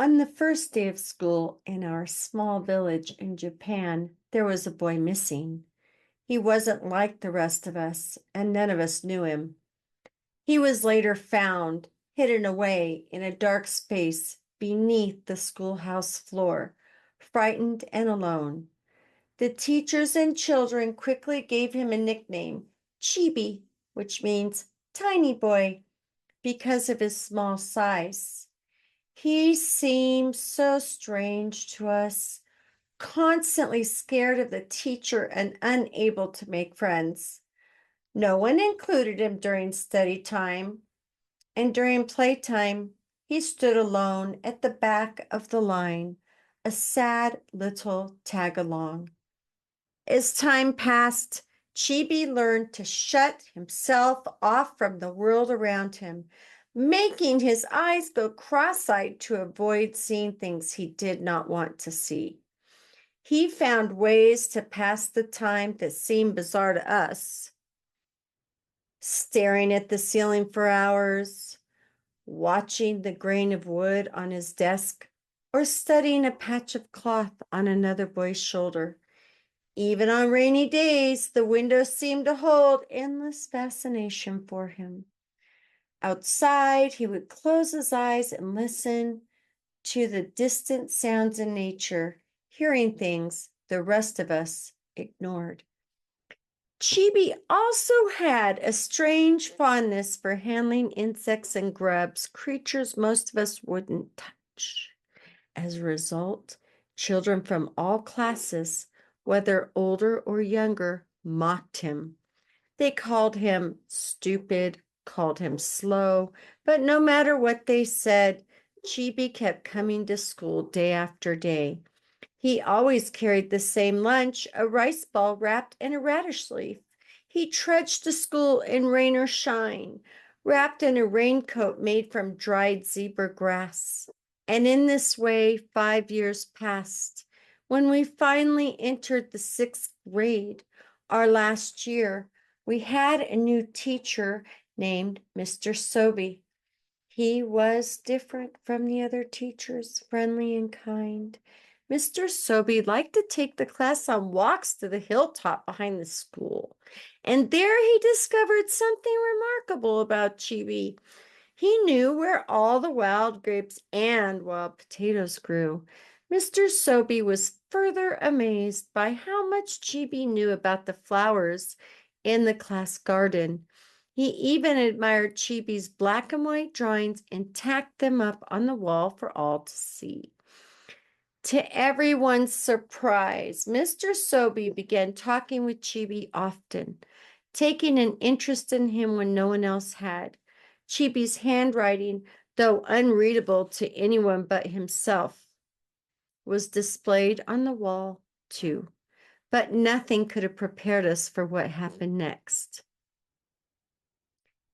On the first day of school in our small village in Japan, there was a boy missing. He wasn't like the rest of us, and none of us knew him. He was later found, hidden away in a dark space beneath the schoolhouse floor, frightened and alone. The teachers and children quickly gave him a nickname, Chibi, which means tiny boy, because of his small size. He seemed so strange to us, constantly scared of the teacher and unable to make friends. No one included him during study time, and during playtime, he stood alone at the back of the line, a sad little tag-along. As time passed, Chibi learned to shut himself off from the world around him, making his eyes go cross-eyed to avoid seeing things he did not want to see. He found ways to pass the time that seemed bizarre to us, staring at the ceiling for hours, watching the grain of wood on his desk, or studying a patch of cloth on another boy's shoulder. Even on rainy days, the windows seemed to hold endless fascination for him. Outside, he would close his eyes and listen to the distant sounds in nature, hearing things the rest of us ignored. Chibi also had a strange fondness for handling insects and grubs, creatures most of us wouldn't touch. As a result, children from all classes, whether older or younger, mocked him. They called him stupid, called him slow, but no matter what they said, Chibi kept coming to school day after day. He always carried the same lunch, a rice ball wrapped in a radish leaf. He trudged to school in rain or shine, wrapped in a raincoat made from dried zebra grass. And in this way, 5 years passed. When we finally entered the sixth grade, our last year, we had a new teacher named Mr. Sobi. He was different from the other teachers, friendly and kind. Mr. Sobi liked to take the class on walks to the hilltop behind the school, and there he discovered something remarkable about Chibi. He knew where all the wild grapes and wild potatoes grew. Mr. Sobi was further amazed by how much Chibi knew about the flowers in the class garden. He even admired Chibi's black and white drawings and tacked them up on the wall for all to see. To everyone's surprise, Mr. Sobi began talking with Chibi often, taking an interest in him when no one else had. Chibi's handwriting, though unreadable to anyone but himself, was displayed on the wall too. But nothing could have prepared us for what happened next.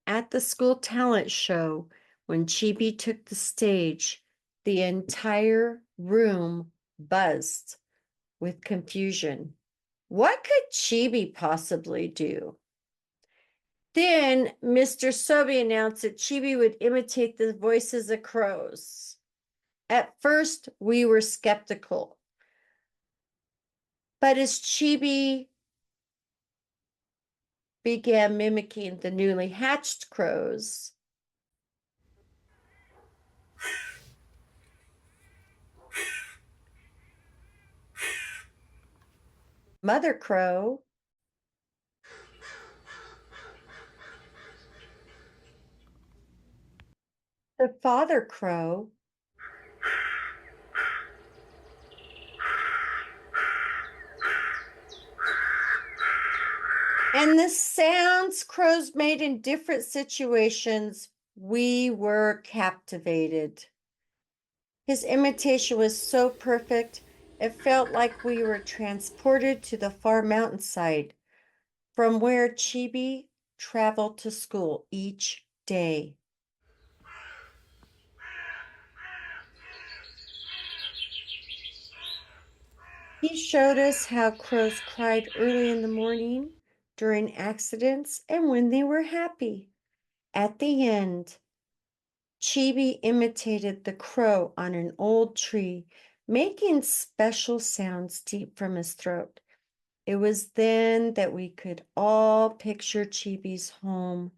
At the school talent show, when Chibi took the stage, the entire room buzzed with confusion. What could Chibi possibly do? Then Mr. Sobi announced that Chibi would imitate the voices of crows. At first, we were skeptical. But as Chibi began mimicking the newly hatched crows, Mother Crow, the Father Crow, and the sounds crows made in different situations, we were captivated. His imitation was so perfect, it felt like we were transported to the far mountainside from where Chibi traveled to school each day. He showed us how crows cried early in the morning, during accidents, and when they were happy. At the end, Chibi imitated the crow on an old tree, making special sounds deep from his throat. It was then that we could all picture Chibi's home,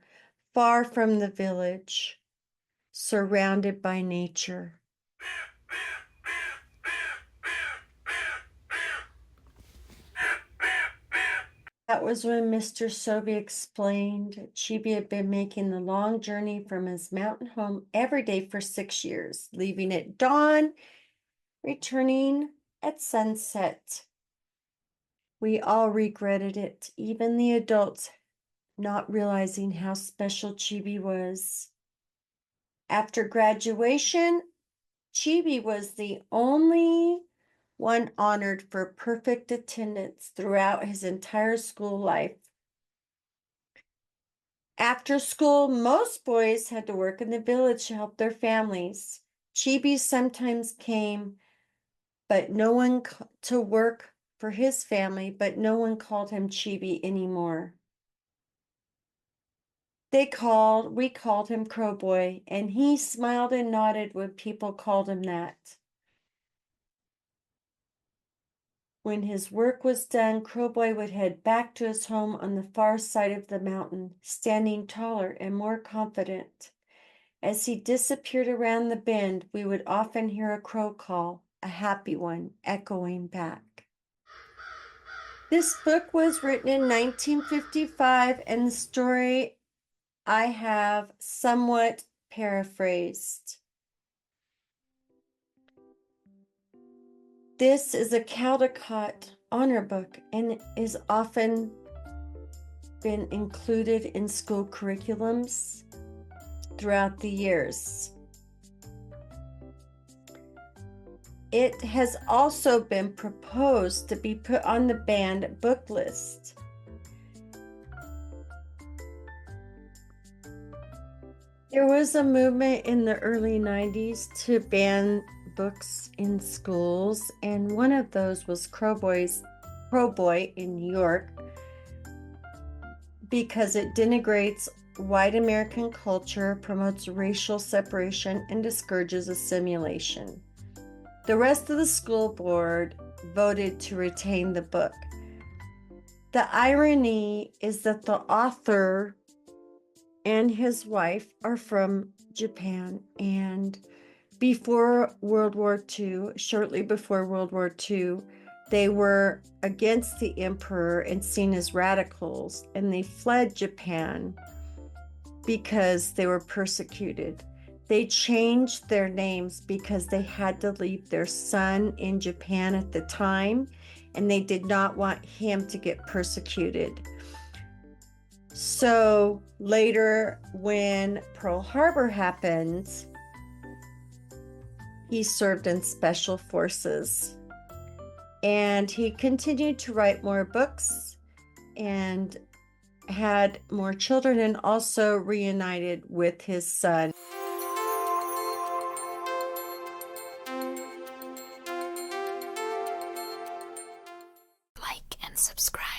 far from the village, surrounded by nature. That was when Mr. Sobey explained Chibi had been making the long journey from his mountain home every day for 6 years, leaving at dawn, returning at sunset. We all regretted it, even the adults, not realizing how special Chibi was. After graduation, Chibi was the only one honored for perfect attendance throughout his entire school life. After school, most boys had to work in the village to help their families. Chibi sometimes came, but no one to work for his family, but no one called him Chibi anymore. We called him Crowboy, and he smiled and nodded when people called him that. When his work was done, Crowboy would head back to his home on the far side of the mountain, standing taller and more confident. As he disappeared around the bend, we would often hear a crow call, a happy one, echoing back. This book was written in 1955, and the story I have somewhat paraphrased. This is a Caldecott honor book and is often been included in school curriculums throughout the years. It has also been proposed to be put on the banned book list. There was a movement in the early 90s to ban books in schools, and one of those was Crowboy in New York, because it denigrates white American culture, promotes racial separation, and discourages assimilation. The rest of the school board voted to retain the book. The irony is that the author and his wife are from Japan, and before World War II, shortly before World War II, they were against the emperor and seen as radicals, and they fled Japan because they were persecuted. They changed their names because they had to leave their son in Japan at the time, and they did not want him to get persecuted. So later, when Pearl Harbor happened, he served in special forces, and he continued to write more books and had more children, and also reunited with his son.